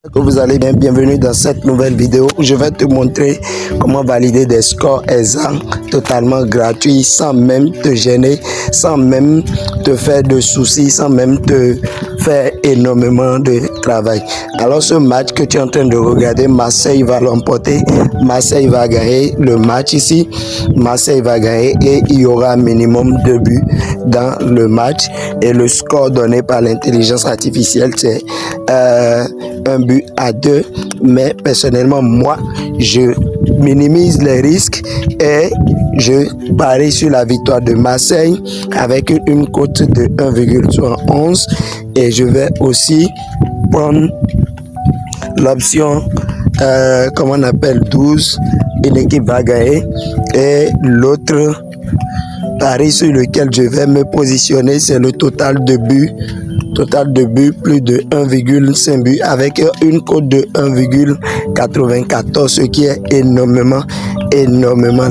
Que vous allez bien, bienvenue dans cette nouvelle vidéo où je vais te montrer comment valider des scores ESA totalement gratuits sans même te gêner, sans même te faire de soucis, sans même te faire énormément de travail. Alors ce match que tu es en train de regarder, Marseille va l'emporter, Marseille va gagner le match ici, Marseille va gagner et il y aura un minimum de buts dans le match et le score donné par l'intelligence artificielle c'est un but à 2, mais personnellement moi je minimise les risques et je parie sur la victoire de Marseille avec une cote de 1,11 et je vais aussi prendre l'option comment on appelle 12, une équipe va gagner, et l'autre pari sur lequel je vais me positionner c'est le total de buts plus de 1,5 but avec une cote de 1,94, ce qui est énormément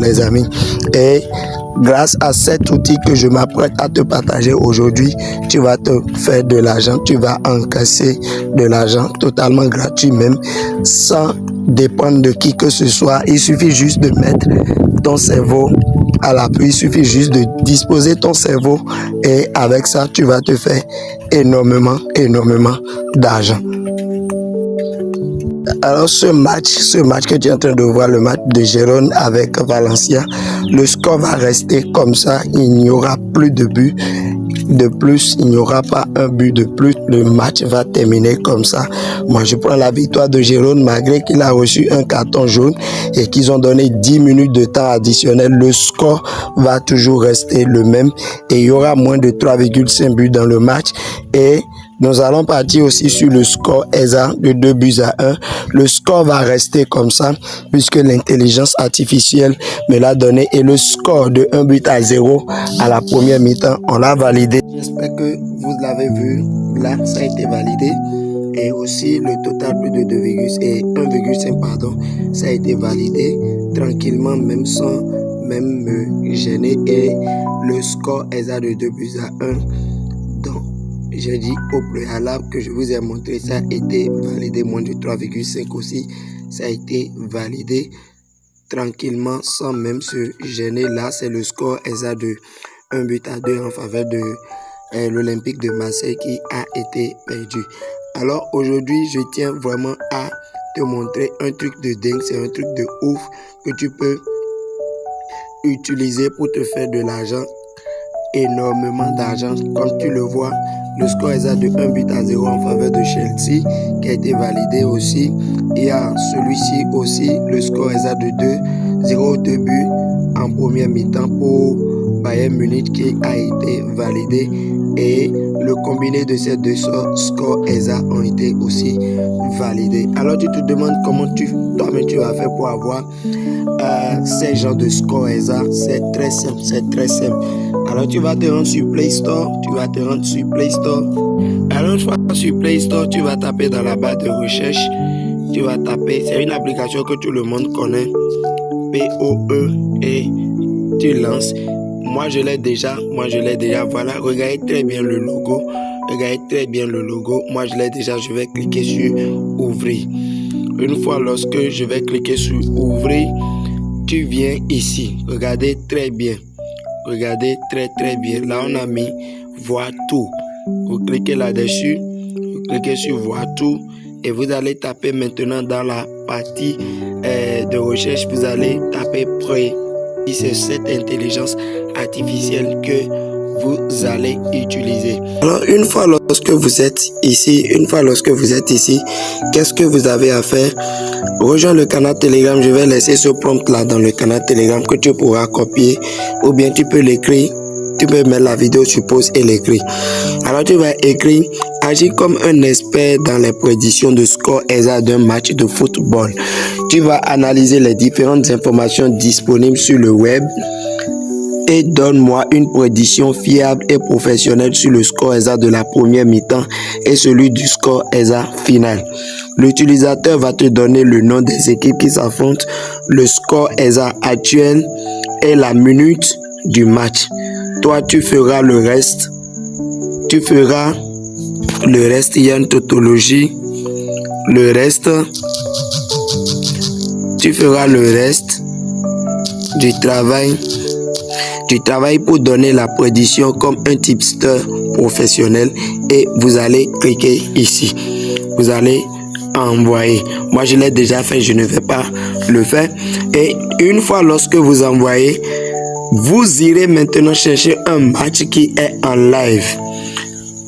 les amis. Et grâce à cet outil que je m'apprête à te partager aujourd'hui, tu vas te faire de l'argent, tu vas encaisser de l'argent totalement gratuit même, sans dépendre de qui que ce soit. Il suffit juste de mettre ton cerveau à l'appui, il suffit juste de disposer ton cerveau et avec ça tu vas te faire énormément d'argent. Alors ce match que tu es en train de voir, le match de Gérone avec Valencia, le score va rester comme ça, il n'y aura plus de but de plus, il n'y aura pas un but de plus, le match va terminer comme ça. Moi je prends la victoire de Gérone malgré qu'il a reçu un carton jaune et qu'ils ont donné 10 minutes de temps additionnel, le score va toujours rester le même et il y aura moins de 3,5 buts dans le match. Et nous allons partir aussi sur le score ESA de 2-1. Le score va rester comme ça puisque l'intelligence artificielle me l'a donné et le score de 1-0 à la première mi-temps, on l'a validé. J'espère que vous l'avez vu, là ça a été validé. Et aussi le total plus de 1,5 pardon, ça a été validé tranquillement même sans même me gêner et le score ESA de 2-1. Donc je dis au préalable que je vous ai montré, ça a été validé, moins de 3,5 aussi, ça a été validé tranquillement sans même se gêner. Là c'est le score ESA de 1-2 en faveur de l'Olympique de Marseille qui a été perdu. Alors aujourd'hui je tiens vraiment à te montrer un truc de dingue, c'est un truc de ouf que tu peux utiliser pour te faire de l'argent, énormément d'argent. Comme tu le vois, le score ESA de 1-0 en faveur de Chelsea qui a été validé aussi. Il y a celui-ci aussi, le score ESA de 2 buts en première mi-temps pour Bayern Munich qui a été validé et le combiné de ces deux scores ESA ont été aussi validés. Alors tu te demandes comment toi-même tu vas faire pour avoir ces genres de scores ESA. C'est très simple, Alors tu vas te rendre sur Play Store, Alors une fois sur Play Store, tu vas taper dans la barre de recherche, c'est une application que tout le monde connaît, POE, et tu lances. Moi je l'ai déjà, voilà, regardez très bien le logo, moi je l'ai déjà, je vais cliquer sur ouvrir. Une fois lorsque je vais cliquer sur ouvrir, tu viens ici, regardez très bien, là on a mis voir tout, vous cliquez là-dessus, vous cliquez sur voir tout et vous allez taper maintenant dans la partie de recherche, vous allez taper prêt. C'est cette intelligence artificielle que vous allez utiliser. Alors une fois lorsque vous êtes ici, qu'est-ce que vous avez à faire? Rejoins le canal Telegram, je vais laisser ce prompt là dans le canal Telegram que tu pourras copier ou bien tu peux l'écrire, tu peux mettre la vidéo sur pause et l'écrire. Alors tu vas écrire: agis comme un expert dans les prédictions de score ESA d'un match de football. Tu vas analyser les différentes informations disponibles sur le web et donne-moi une prédiction fiable et professionnelle sur le score ESA de la première mi-temps et celui du score ESA final. L'utilisateur va te donner le nom des équipes qui s'affrontent, le score ESA actuel et la minute du match. Toi, tu feras le reste. Il y a une tautologie. le reste. Tu feras le reste du travail pour donner la prédiction comme un tipster professionnel et vous allez cliquer ici. Vous allez envoyer. Moi, je l'ai déjà fait, je ne vais pas le faire. Et une fois lorsque vous envoyez, vous irez maintenant chercher un match qui est en live.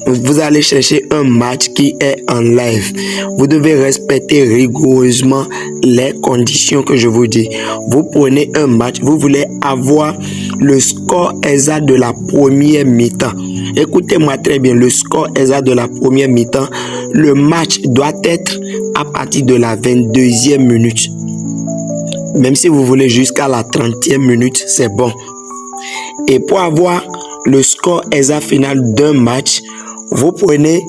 Vous allez chercher un match qui est en live. Vous devez respecter rigoureusement les conditions que je vous dis. Vous prenez un match, vous voulez avoir le score exact de la première mi-temps. Écoutez-moi très bien, le score exact de la première mi-temps. Le match doit être à partir de la 22e minute. Même si vous voulez jusqu'à la 30e minute, c'est bon. Et pour avoir le score exact final d'un match, vous prenez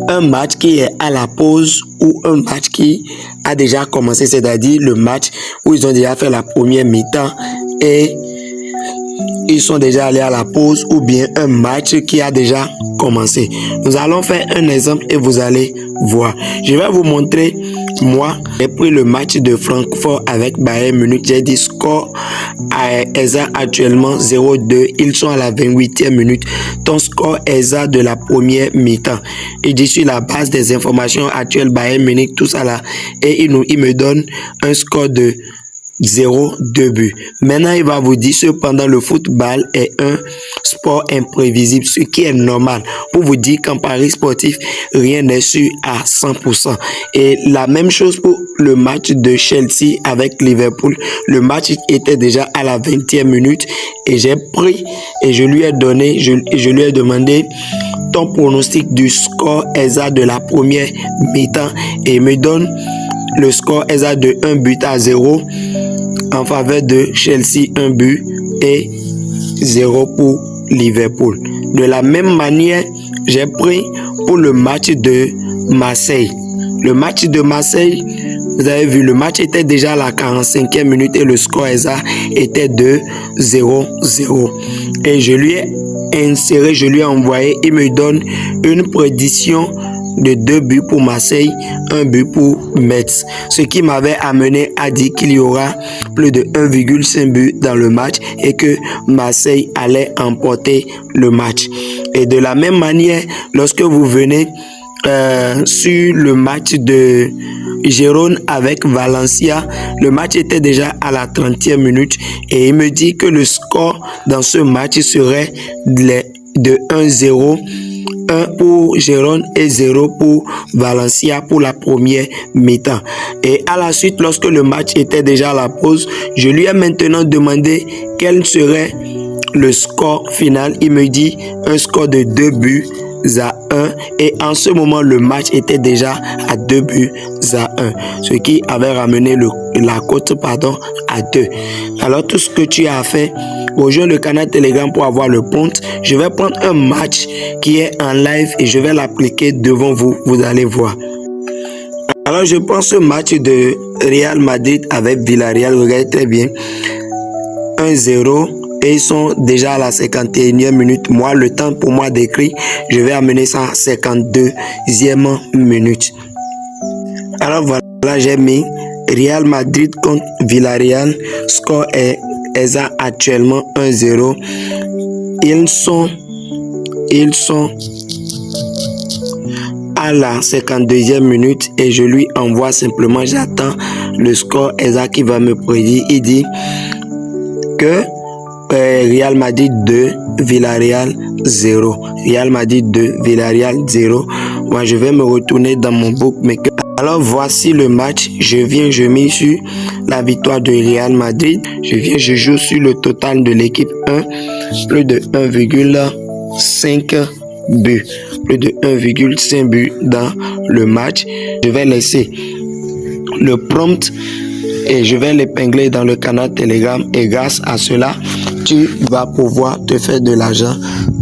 un match qui est à la pause ou un match qui a déjà commencé, c'est-à-dire le match où ils ont déjà fait la première mi-temps et ils sont déjà allés à la pause, ou bien un match qui a déjà commencé. Nous allons faire un exemple et vous allez voir. Je vais vous montrer, moi, j'ai pris le match de Francfort avec Bayern Munich. J'ai dit score exact actuellement 0-2. Ils sont à la 28e minute. Ton score exact de la première mi-temps. Il dit sur la base des informations actuelles Bayern Munich, tout ça là. Et il me donne un score de 0-2 buts. Maintenant, il va vous dire cependant le football est un sport imprévisible, ce qui est normal. Pour vous dire qu'en Paris sportif, rien n'est sûr à 100%. Et la même chose pour le match de Chelsea avec Liverpool. Le match était déjà à la 20e minute et j'ai pris et je lui ai donné, je lui ai demandé ton pronostic du score exact de la première mi-temps et il me donne le score exact de 1-0 en faveur de Chelsea, 1 but et 0 pour Liverpool. De la même manière, j'ai pris pour le match de Marseille. Le match de Marseille, vous avez vu, le match était déjà à la 45e minute et le score exact était de 0-0. Et je lui ai inséré, je lui ai envoyé, il me donne une prédiction de 2 buts pour Marseille, 1 but pour Metz. Ce qui m'avait amené à dire qu'il y aura plus de 1,5 but dans le match et que Marseille allait emporter le match. Et de la même manière, lorsque vous venez sur le match de Girona avec Valencia, le match était déjà à la 30e minute et il me dit que le score dans ce match serait de 1-0. 1 pour Girona et 0 pour Valencia pour la première mi-temps. Et à la suite, lorsque le match était déjà à la pause, je lui ai maintenant demandé quel serait le score final. Il me dit un score de 2 buts à 1 et en ce moment le match était déjà à 2 buts à 1, ce qui avait ramené la cote à 2. Alors tout ce que tu as fait, rejoins le canal Telegram pour avoir le compte. Je vais prendre un match qui est en live et je vais l'appliquer devant vous, vous allez voir. Alors je prends ce match de Real Madrid avec Villarreal, regardez très bien, 1-0. Et ils sont déjà à la 51e minute. Moi, le temps pour moi d'écrire, je vais amener ça à 52e minute. Alors voilà, j'ai mis Real Madrid contre Villarreal. Score est exact actuellement 1-0. Ils sont à la 52e minute et je lui envoie simplement, j'attends le score exact qui va me prédire. Il dit que Real Madrid 2, Villarreal 0. Real Madrid 2, Villarreal 0. Moi, je vais me retourner dans mon bookmaker. Alors, voici le match. Je mets sur la victoire de Real Madrid. Je joue sur le total de l'équipe 1. Plus de 1,5 but. Plus de 1,5 but dans le match. Je vais laisser le prompt et je vais l'épingler dans le canal Telegram et grâce à cela, tu vas pouvoir te faire de l'argent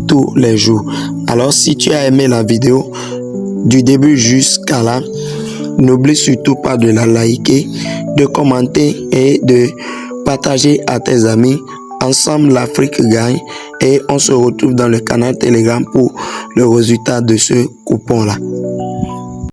tous les jours. Alors, si tu as aimé la vidéo du début jusqu'à là, n'oublie surtout pas de la liker, de commenter et de partager à tes amis. Ensemble, l'Afrique gagne et on se retrouve dans le canal Telegram pour le résultat de ce coupon-là.